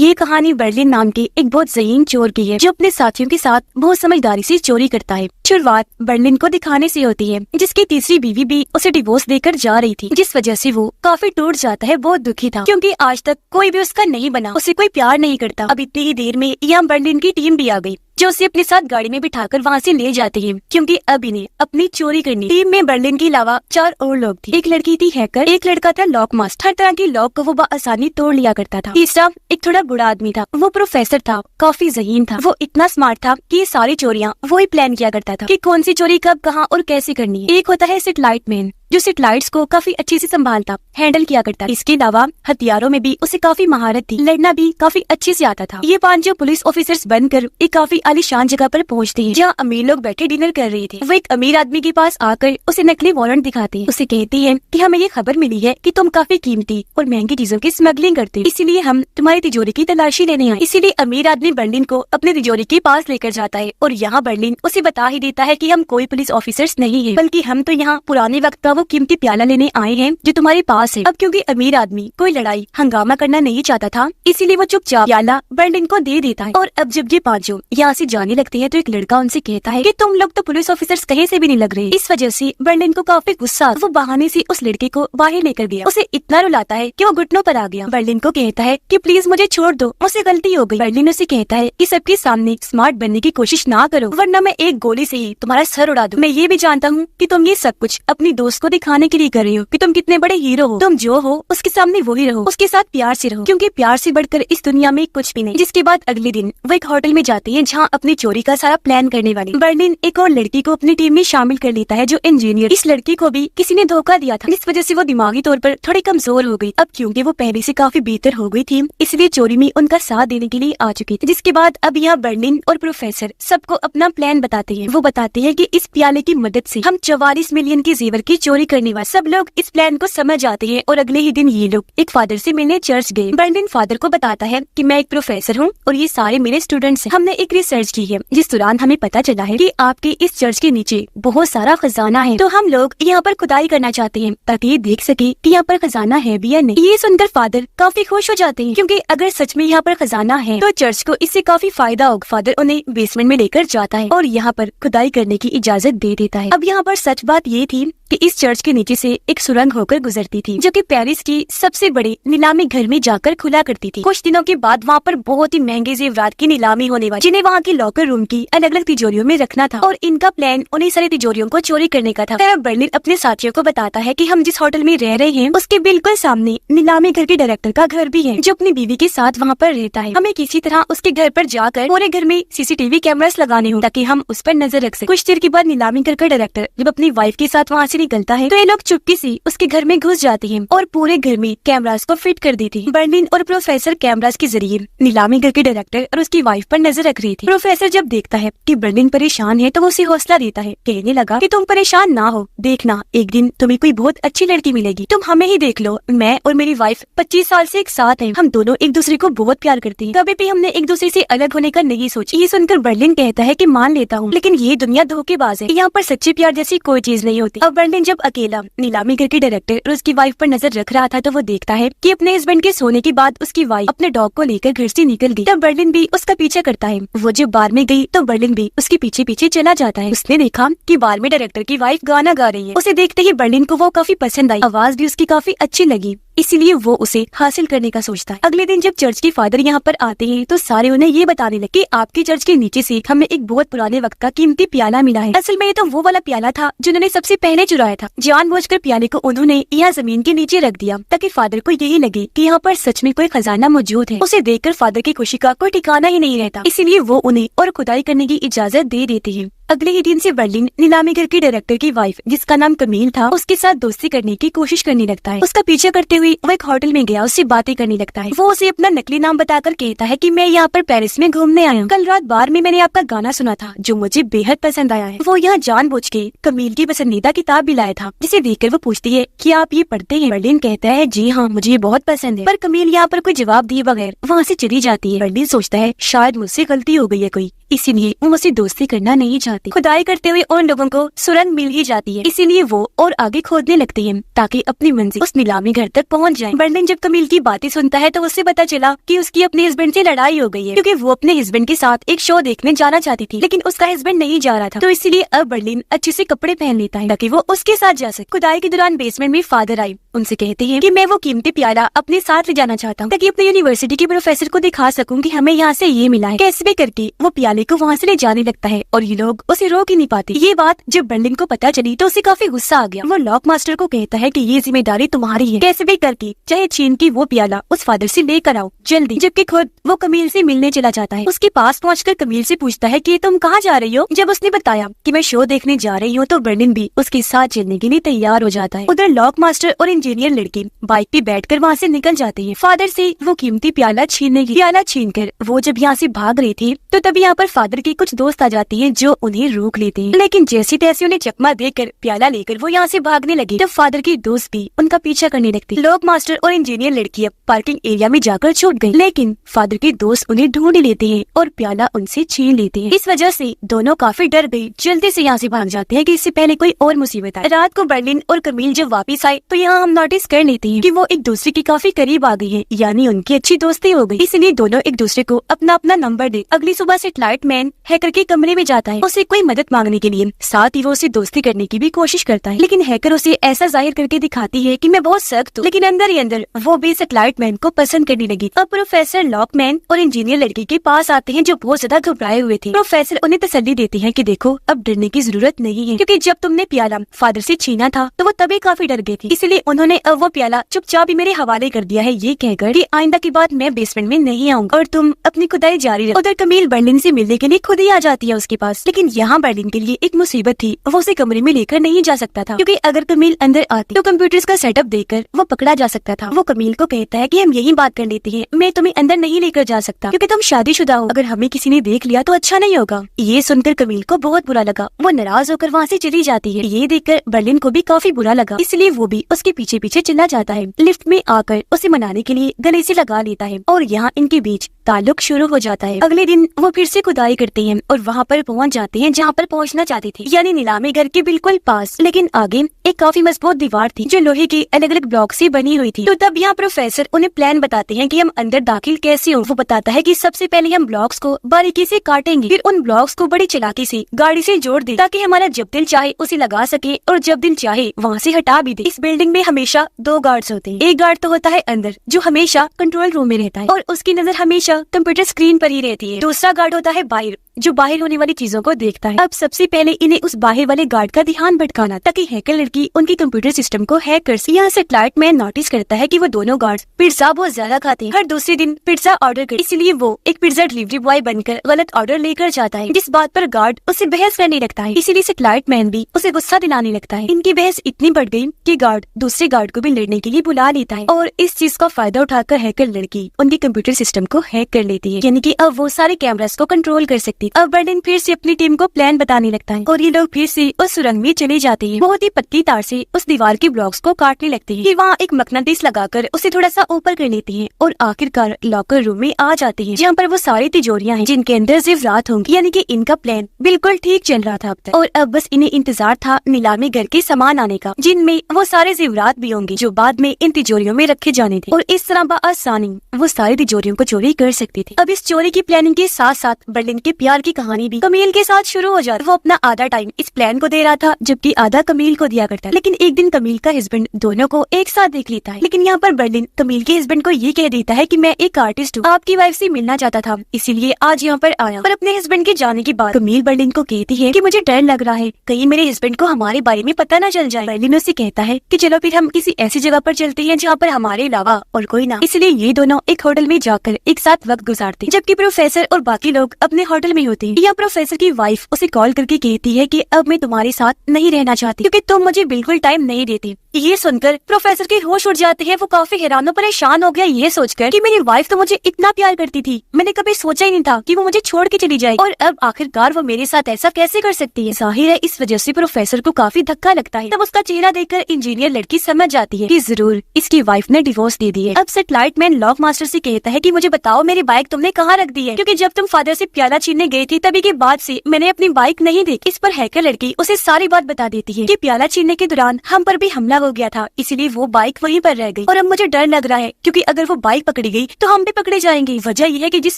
ये कहानी बर्लिन नाम के एक बहुत ज़हीन चोर की है, जो अपने साथियों के साथ बहुत समझदारी से चोरी करता है। शुरुआत बर्लिन को दिखाने से होती है, जिसकी तीसरी बीवी भी उसे डिवोर्स देकर जा रही थी, जिस वजह से वो काफी टूट जाता है, बहुत दुखी था, क्योंकि आज तक कोई भी उसका नहीं बना, उसे कोई प्यार नहीं करता। अब इतनी ही देर में यहाँ बर्लिन की टीम भी आ गई, जो उसे अपने साथ गाड़ी में बिठाकर वहाँ से ले जाती है, क्योंकि अब इन्हें अपनी चोरी करनी। टीम में बर्लिन के अलावा 4 और लोग थे। एक लड़की थी हैकर, एक लड़का था लॉक मास्टर, हर तरह की लॉक को वो आसानी तोड़ लिया करता था। तीसरा एक थोड़ा बुरा आदमी था, वो प्रोफेसर था, काफी ज़हीन था। वो इतना स्मार्ट था कि ये सारी चोरियाँ वो ही प्लान किया करता था कि कौन सी चोरी कब, कहाँ और कैसे करनी है। एक होता है सेटेलाइट मैन, जो सेटेलाइट्स को काफी अच्छे से संभालता, हैंडल किया करता। इसके अलावा हथियारों में भी उसे काफी महारत थी, लड़ना भी काफी अच्छे से आता था। ये 5 जो पुलिस ऑफिसर्स बनकर एक काफी आलीशान जगह पर पहुंचते हैं, जहाँ अमीर लोग बैठे डिनर कर रहे थे। वो एक अमीर आदमी के पास आकर उसे नकली वारंट दिखाते हैं। उसे कहती है कि हमें ये खबर मिली है कि तुम काफी कीमती और महंगी चीजों की स्मगलिंग करते हो, इसीलिए हम तुम्हारी तिजोरी की तलाशी लेने आए। इसीलिए अमीर आदमी बर्लिन को अपनी तिजोरी के पास लेकर जाता है, और यहाँ बर्लिन उसे बता ही देता है कि हम कोई पुलिस ऑफिसर्स नहीं है, बल्कि हम तो यहाँ पुराने वक्त का वो कीमती प्याला लेने आए हैं जो तुम्हारे पास है। अब क्योंकि अमीर आदमी कोई लड़ाई हंगामा करना नहीं चाहता था, इसीलिए वो चुपचाप प्याला बर्लिन को दे देता है। और अब जब ये 5 यहाँ से जाने लगते हैं, तो एक लड़का उनसे कहता है कि तुम लोग तो पुलिस ऑफिसर्स कहीं से भी नहीं लग रहे। इस वजह से बर्लिन को काफी गुस्सा, वो बहाने से उस लड़के को बाहर लेकर गया, उसे इतना रुलाता है कि वो घुटनों पर आ गया। बर्लिन को कहता है कि प्लीज मुझे छोड़ दो, मुझसे गलती हो गई। बर्लिन उसे कहता है कि सबके सामने स्मार्ट बनने की कोशिश ना करो, वरना मैं एक गोली से ही तुम्हारा सर उड़ा दूं। मैं ये भी जानता हूँ कि तुम ये सब कुछ अपनी दोस्त को दिखाने के लिए कर रहे हो कि तुम कितने बड़े हीरो हो। तुम जो हो उसके सामने वही रहो, उसके साथ प्यार से रहो, क्योंकि प्यार से बढ़कर इस दुनिया में कुछ भी नहीं। जिसके बाद अगले दिन वो एक होटल में जाते हैं, जहाँ अपनी चोरी का सारा प्लान करने वाली बर्लिन एक और लड़की को अपनी टीम में शामिल कर लेता है, जो इंजीनियर। इस लड़की को भी किसी ने धोखा दिया था, जिस वजह से वो दिमागी तौर पर थोड़ी कमजोर हो गई। अब क्योंकि वो पहले से काफी बेहतर हो गई थी, इसलिए चोरी में उनका साथ देने के लिए आ चुकी थी। जिसके बाद अब यहाँ बर्लिन और प्रोफेसर सबको अपना प्लान बताते हैं। वो बताते हैं कि इस प्याले की मदद से हम 44 मिलियन के जेवर की चोरी करने वाले। सब लोग इस प्लान को समझ जाते हैं, और अगले ही दिन ये लोग एक फादर से मिलने चर्च गए। बर्लिन फादर को बताता है कि मैं एक प्रोफेसर हूँ और ये सारे मेरे स्टूडेंट्स हैं। हमने एक रिसर्च की है, जिस दौरान हमें पता चला है कि आपके इस चर्च के नीचे बहुत सारा खजाना है, तो हम लोग यहाँ पर खुदाई करना चाहते हैं, ताकि ये देख सके कि यहाँ पर खजाना है भी या नहीं। ये सुनकर फादर काफी खुश हो जाते हैं, क्योंकि अगर सच में यहाँ पर खजाना है तो चर्च को इससे काफी फायदा होगा। फादर उन्हें बेसमेंट में लेकर जाता है और यहाँ पर खुदाई करने की इजाजत दे देता है। अब यहाँ पर सच बात ये थी कि इस चर्च के नीचे से एक सुरंग होकर गुजरती थी, जो कि पेरिस की सबसे बड़े नीलामी घर में जाकर खुला करती थी। कुछ दिनों के बाद वहाँ पर बहुत ही महंगे जेवरात की नीलामी होने वाली, जिन्हें वहाँ की लॉकर रूम की अलग अलग तिजोरियों में रखना था, और इनका प्लान उन्हीं सारी तिजोरियों को चोरी करने का था। फिर बर्लिन अपने साथियों को बताता है कि हम जिस होटल में रह रहे हैं, उसके बिल्कुल सामने नीलामी घर के डायरेक्टर का घर भी है, जो अपनी बीवी के साथ वहाँ पर रहता है। हमें किसी तरह उसके घर पर जाकर पूरे घर में सीसीटीवी कैमरास लगाने हो, ताकि हम उस पर नजर रख सकें। कुछ देर के बाद नीलामी घर का डायरेक्टर जब अपनी वाइफ के साथ वहाँ से निकलता है, तो ये लोग चुपके से उसके घर में घुस जाते हैं और पूरे घर में कैमरास को फिट कर देते हैं। बर्लिन और प्रोफेसर कैमरास के जरिए नीलामी घर के डायरेक्टर और उसकी वाइफ पर नजर रख रहे थे। प्रोफेसर जब देखता है कि बर्लिन परेशान है, तो वो उसे हौसला देता है, कहने लगा कि तुम परेशान ना हो, देखना एक दिन तुम्हें कोई बहुत अच्छी लड़की मिलेगी, तुम हमें ही देख लो। मैं और मेरी वाइफ 25 साल से एक साथ हैं, हम दोनों एक दूसरे को बहुत प्यार करते हैं, कभी भी हमने एक दूसरे से अलग होने का नहीं सोचा। ये सुनकर बर्लिन कहता है कि मान लेता हूँ, लेकिन ये दुनिया धोखेबाज है, यहाँ पर सच्चे प्यार जैसी कोई चीज नहीं होती। अब बर्लिन जब अकेला नीलामी घर के डायरेक्टर और उसकी वाइफ पर नजर रख रहा था, तो वो देखता है कि अपने हस्बैंड के सोने के बाद उसकी वाइफ अपने डॉग को लेकर घर से निकल गई। तब बर्लिन भी उसका पीछे करता है। वो जब बार में गई, तो बर्लिन भी उसके पीछे पीछे चला जाता है। उसने देखा कि बार में डायरेक्टर की वाइफ गाना गा रही है। उसे देखते ही बर्लिन को वो काफी पसंद आई, आवाज भी उसकी काफी अच्छी लगी, इसीलिए वो उसे हासिल करने का सोचता है। अगले दिन जब चर्च के फादर यहाँ पर आते हैं, तो सारे उन्हें ये बताने लगे कि आपके चर्च के नीचे से हमें एक बहुत पुराने वक्त का कीमती प्याला मिला है। असल में ये तो वो वाला प्याला था जिन्होंने सबसे पहले चुराया था। जानबूझकर प्याले को उन्होंने यहाँ जमीन के नीचे रख दिया, ताकि फादर को यही लगे कि यहाँ पर सच में कोई खजाना मौजूद है। उसे देखकर फादर की खुशी का कोई ठिकाना ही नहीं रहता, इसीलिए वो उन्हें और खुदाई करने की इजाजत दे देते हैं। अगले ही दिन से बर्लिन नीलामी घर की डायरेक्टर की वाइफ, जिसका नाम कमील था, उसके साथ दोस्ती करने की कोशिश करने लगता है। उसका पीछा करते हुए वो एक होटल में गया, उससे बातें करने लगता है। वो उसे अपना नकली नाम बताकर कहता है कि मैं यहाँ पर पेरिस में घूमने आया हूँ, कल रात बार में मैंने आपका गाना सुना था, जो मुझे बेहद पसंद आया है। वो यहाँ जानबूझ के कमील की पसंदीदा किताब भी लाया था, जिसे देखकर वो पूछती है कि आप ये पढ़ते हैं? बर्लिन कहता है जी हाँ, मुझे ये बहुत पसंद है। पर कमील यहाँ पर कोई जवाब दिए बगैर वहाँ से चली जाती है। बर्लिन सोचता है शायद मुझसे गलती हो गई है कोई, इसीलिए वो मुझसे दोस्ती करना नहीं चाहती। चाहती। खुदाई करते हुए उन लोगों को सुरंग मिल ही जाती है, इसीलिए वो और आगे खोदने लगते हैं ताकि अपनी मंजिल उस नीलामी घर तक पहुंच जाए। बर्लिन जब कमील की बातें सुनता है तो उससे पता चला कि उसकी अपने हस्बैंड से लड़ाई हो गई है, क्योंकि वो अपने हस्बैंड के साथ एक शो देखने जाना चाहती थी, लेकिन उसका हस्बैंड नहीं जा रहा था। तो इसीलिए अब बर्लिन अच्छे से कपड़े पहन लेता है ताकि वो उसके साथ जा सके। खुदाई के दौरान बेसमेंट में फादर आए, उनसे कहते हैं कि मैं वो कीमती प्याला अपने साथ ले जाना चाहता हूँ ताकि अपने यूनिवर्सिटी के प्रोफेसर को दिखा सकूं कि हमें यहाँ से ये मिला है। कैसे भी करके वो प्याले को वहाँ से ले जाने लगता है और ये लोग उसे रोक ही नहीं पाते। ये बात जब बर्लिन को पता चली तो उसे काफी गुस्सा आ गया। वो लॉक मास्टर को कहता है कि ये जिम्मेदारी तुम्हारी है, कैसे भी करके चाहे छीन की वो प्याला उस फादर से लेकर आओ जल्दी। जबकि खुद वो कमील से मिलने चला जाता है। उसके पास पहुंचकर कमील से पूछता है कि तुम कहाँ जा रही हो। जब उसने बताया कि मैं शो देखने जा रही हूँ तो बर्लिन भी उसके साथ चलने के लिए तैयार हो जाता है। उधर लॉक मास्टर और इंजीनियर लड़की बाइक पे बैठकर वहाँ से निकल जाते हैं। फादर से वो कीमती प्याला छीनकर वो जब यहाँ से भाग रहे थे तो तभी यहाँ पर फादर के कुछ दोस्त आ जाते हैं जो उन्हें रोक लेते हैं, लेकिन जैसे तैसे उन्हें चकमा देकर प्याला लेकर वो यहाँ से भागने लगे। तब फादर के दोस्त भी उनका पीछा करने लगते। लॉक मास्टर और इंजीनियर लड़की अब पार्किंग एरिया में जाकर छूट गयी, लेकिन फादर के दोस्त उन्हें ढूंढ लेते हैं और प्याला उनसे छीन लेते हैं। इस वजह से दोनों काफी डर गए, जल्दी से यहाँ से भाग जाते हैं कि इससे पहले कोई और मुसीबत आए। रात को बर्लिन और कमील जब वापस आए तो यहाँ हम नोटिस कर लेते हैं कि वो एक दूसरे के काफी करीब आ गई है, यानी उनकी अच्छी दोस्ती हो गई। इसलिए दोनों एक दूसरे को अपना अपना नंबर दे। अगली सुबह सेटेलाइट मैन हैकर के कमरे में जाता है उसे कोई मदद मांगने के लिए, साथ ही वो उसे दोस्ती करने की भी कोशिश करता है, लेकिन हैकर उसे ऐसा जाहिर करके दिखाती है कि मैं बहुत सख्त हूँ, लेकिन अंदर ही अंदर वो भी सेटेलाइट मैन को पसंद करने लगी। अब प्रोफेसर लॉकमैन और इंजीनियर लड़की के पास आते हैं जो बहुत ज्यादा घबराए हुए थे। प्रोफेसर उन्हें तसल्ली देते हैं कि देखो अब डरने की जरूरत नहीं है, क्योंकि जब तुमने प्याला फादर से छीना था तो वो तभी काफी डर गई थी, इसलिए उन्होंने अब वो प्याला चुपचाप ही मेरे हवाले कर दिया है, ये कहकर कि आइंदा की बात मैं बेसमेंट में नहीं आऊंगा और तुम अपनी खुदाई जारी रखो। उधर कमील बर्लिन से मिलने के लिए खुद ही आ जाती है उसके पास, लेकिन यहाँ बर्लिन के लिए एक मुसीबत थी, वो उसे कमरे में लेकर नहीं जा सकता था, क्योंकि अगर कमील अंदर आती तो कंप्यूटर्स का सेटअप देखकर वो पकड़ा जा सकता था। वो कमील को कहता है कि हम यही बात कर लेते हैं, मैं तुम्हें अंदर नहीं लेकर जा सकता क्योंकि तुम शादीशुदा हो, अगर हमें किसी ने देख लिया तो अच्छा नहीं होगा। ये सुनकर कमील को बहुत बुरा लगा, वो नाराज होकर वहाँ से चली जाती है। ये देखकर बर्लिन को भी काफी बुरा लगा, इसलिए वो भी उसके पीछे पीछे चला जाता है। लिफ्ट में आकर उसे मनाने के लिए गले से लगा लेता है और यहाँ इनके बीच ताल्लुक शुरू हो जाता है। अगले दिन वो फिर से खुदाई करते हैं और वहाँ पर पहुँच जाते हैं जहाँ पर पहुँचना चाहते थे, यानी नीलामी घर के बिल्कुल पास, लेकिन आगे एक काफी मजबूत दीवार थी जो लोहे के अलग अलग ब्लॉक से बनी हुई थी। तो तब यहाँ प्रोफेसर उन्हें प्लान बताते हैं कि हम अंदर दाखिल कैसे हो। वो बताता है कि सबसे पहले हम ब्लॉक्स को बारीकी से काटेंगे, फिर उन ब्लॉक्स को बड़ी चालाकी से गाड़ी से जोड़ दे ताकि हमारा जब दिल चाहे उसे लगा सके और जब दिल चाहे वहाँ से हटा भी दे। इस बिल्डिंग में हमेशा 2 गार्ड्स होते हैं, एक गार्ड तो होता है अंदर जो हमेशा कंट्रोल रूम में रहता है और उसकी नजर हमेशा कंप्यूटर स्क्रीन पर ही रहती है, दूसरा गार्ड होता है बाहर जो बाहर होने वाली चीजों को देखता है। अब सबसे पहले इन्हें उस बाहर वाले गार्ड का ध्यान भटकाना ताकि हैकर लड़की उनकी कंप्यूटर सिस्टम को हैक कर सके। यहाँ सेटेलाइट मैन नोटिस करता है कि वो दोनों गार्ड्स पिज्जा बहुत ज्यादा खाते हैं, हर दूसरे दिन पिज्जा ऑर्डर कर, इसलिए वो एक पिज्जा डिलीवरी बॉय बनकर गलत ऑर्डर लेकर जाता है, जिस बात पर गार्ड उससे बहस करने लगता है, इसीलिए सेटेलाइट मैन भी उसे गुस्सा दिलाने लगता है। इनकी बहस इतनी बढ़ गई कि गार्ड दूसरे गार्ड को भी लड़ने के लिए बुला लेता है और इस चीज का फायदा उठाकर हैकर लड़की उनकी कंप्यूटर सिस्टम को हैक कर लेती है, यानी कि अब वो सारे कैमरास को कंट्रोल कर सकती है। अब बर्लिन फिर से अपनी टीम को प्लान बताने लगता है और ये लोग फिर से उस सुरंग में चले जाते हैं। बहुत ही पतली तार से उस दीवार के ब्लॉक्स को काटने लगते हैं, फिर वहाँ एक मकनातीस लगाकर उसे थोड़ा सा ऊपर कर लेते हैं और आखिरकार लॉकर रूम में आ जाते हैं जहाँ पर वो सारी तिजोरियां हैं जिनके अंदर जेवरात होंगी, यानी कि इनका प्लान बिल्कुल ठीक चल रहा था अब तक और अब बस इन्हें इंतजार था नीलामी घर के सामान आने का, जिनमें वो सारे जेवरात भी होंगे जो बाद में इन तिजोरियों में रखे जाने थे और इस तरह बआसानी वो सारी तिजोरियों को चोरी कर सकते थे। अब इस चोरी की प्लानिंग के साथ साथ बर्लिन के प्यार की कहानी भी कमील के साथ शुरू हो जाती। वो अपना आधा टाइम इस प्लान को दे रहा था जबकि आधा कमील को दिया करता, लेकिन एक दिन कमील का हस्बैंड दोनों को एक साथ देख लेता है। लेकिन यहाँ पर बर्लिन कमील के हस्बैंड को ये कह देता है कि मैं एक आर्टिस्ट हूँ, आपकी वाइफ से मिलना चाहता था इसीलिए आज यहाँ पर आया। पर अपने हस्बैंड के जाने के बाद कमील बर्लिन को कहती है कि मुझे डर लग रहा है कहीं मेरे हस्बैंड को हमारे बारे में पता न चल जाए। बर्लिन उससे कहता है कि चलो फिर हम किसी ऐसी जगह पर चलते हैं जहाँ पर हमारे अलावा और कोई ना, इसलिए ये दोनों एक होटल में जाकर एक साथ वक्त गुजारते जबकि प्रोफेसर और बाकी लोग अपने होटल में होते हैं। या प्रोफेसर की वाइफ उसे कॉल करके कहती है कि अब मैं तुम्हारे साथ नहीं रहना चाहती क्योंकि तुम मुझे बिल्कुल टाइम नहीं देती, ये सुनकर प्रोफेसर के होश उड़ जाते हैं। वो काफी हैरान और परेशान हो गया ये सोचकर कि मेरी वाइफ तो मुझे इतना प्यार करती थी, मैंने कभी सोचा ही नहीं था कि वो मुझे छोड़ के चली जाए, और अब आखिरकार वो मेरे साथ ऐसा कैसे कर सकती है। जाहिर है इस वजह से प्रोफेसर को काफी धक्का लगता है। तब उसका चेहरा देखकर इंजीनियर लड़की समझ जाती है कि जरूर इसकी वाइफ ने डिवोर्स दे दी है। अब सेटेलाइट मैन लॉक मास्टर से कहता है कि मुझे बताओ मेरी बाइक तुमने कहाँ रख दी है, क्योंकि जब तुम फादर से प्याला छीनने गई थी तभी के बाद से मैंने अपनी बाइक नहीं देखी। इस पर हैकर लड़की उसे सारी बात बता देती है कि प्याला छीनने के दौरान हम पर भी हमला हो गया था, इसलिए वो बाइक वहीं पर रह गई, और अब मुझे डर लग रहा है क्योंकि अगर वो बाइक पकड़ी गई तो हम भी पकड़े जाएंगे। वजह यह है कि जिस